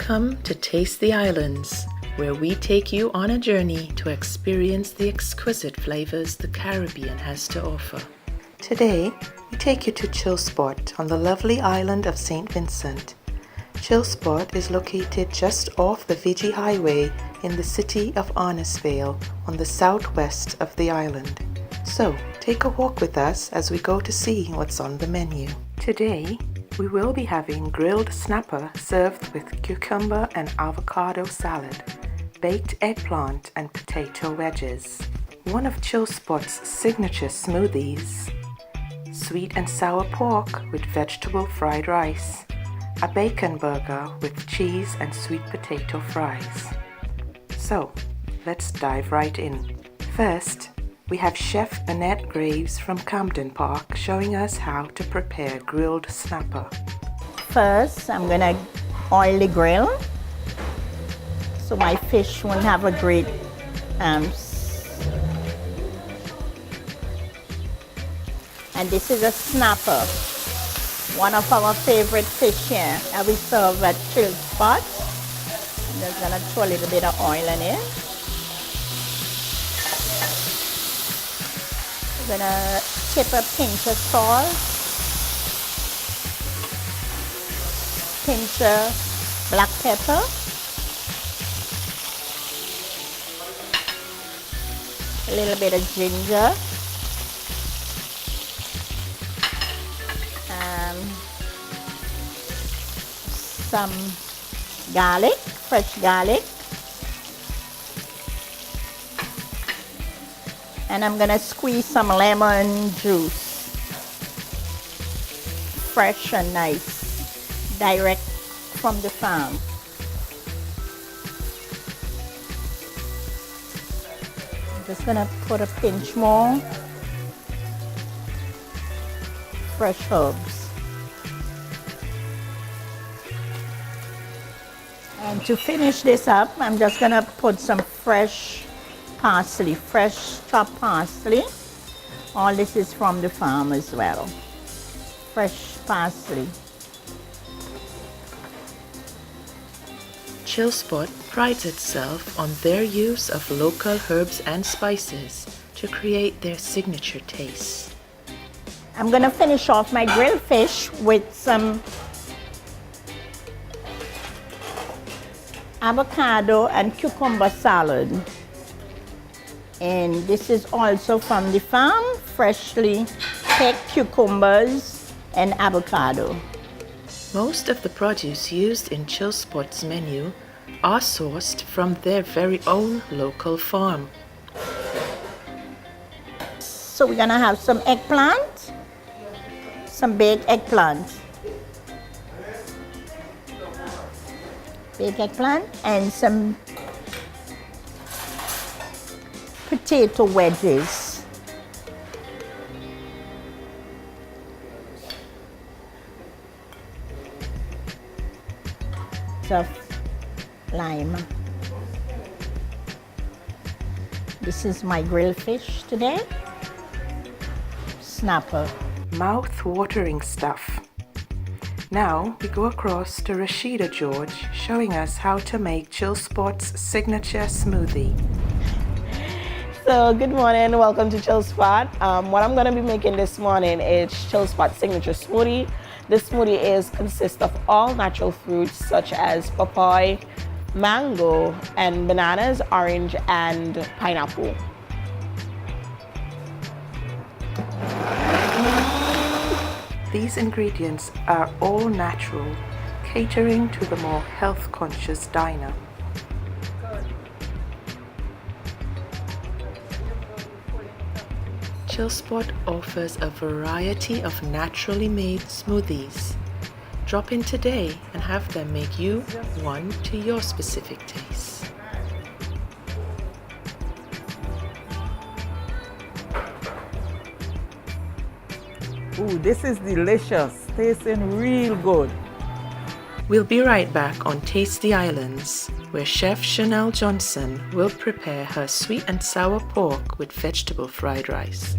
Welcome to Taste the Islands, where we take you on a journey to experience the exquisite flavors the Caribbean has to offer. Today, we take you to Chill Spot on the lovely island of St. Vincent. Chill Spot is located just off the Vigi Highway in the city of Arnos Vale on the southwest of the island. So, take a walk with us as we go to see what's on the menu. Today, we will be having grilled snapper served with cucumber and avocado salad, baked eggplant and potato wedges, one of Chill Spot's signature smoothies, sweet and sour pork with vegetable fried rice, a bacon burger with cheese and sweet potato fries. So, let's dive right in. First, we have Chef Annette Graves from Camden Park showing us how to prepare grilled snapper. First, I'm gonna oil the grill so my fish won't have a great and this is a snapper, one of our favorite fish here that we serve at Chill Spot. I'm just gonna throw a little bit of oil in it. We're gonna tip a pinch of salt, pinch of black pepper, a little bit of ginger, some garlic, fresh garlic. And I'm gonna squeeze some lemon juice, fresh and nice, direct from the farm. I'm just gonna put a pinch more fresh herbs. And to finish this up, I'm just gonna put some fresh parsley, fresh chopped parsley. All this is from the farm as well. Fresh parsley. Chill Spot prides itself on their use of local herbs and spices to create their signature taste. I'm gonna finish off my grilled fish with some avocado and cucumber salad. And this is also from the farm, freshly picked cucumbers and avocado. Most of the produce used in Chill Spot's menu are sourced from their very own local farm. So we're gonna have some eggplant, some baked eggplant. Baked eggplant and some potato wedges. Of lime. This is my grilled fish today. Snapper. Mouth-watering stuff. Now we go across to Rashida George showing us how to make Chill Spot's signature smoothie. So good morning, welcome to Chill Spot. What I'm going to be making this morning is Chill Spot signature smoothie. This smoothie consists of all natural fruits such as papaya, mango, and bananas, orange, and pineapple. These ingredients are all natural, catering to the more health-conscious diner. Chill Spot offers a variety of naturally made smoothies. Drop in today and have them make you one to your specific taste. Ooh, this is delicious, tasting real good. We'll be right back on Taste the Islands, where Chef Chanel Johnson will prepare her sweet and sour pork with vegetable fried rice.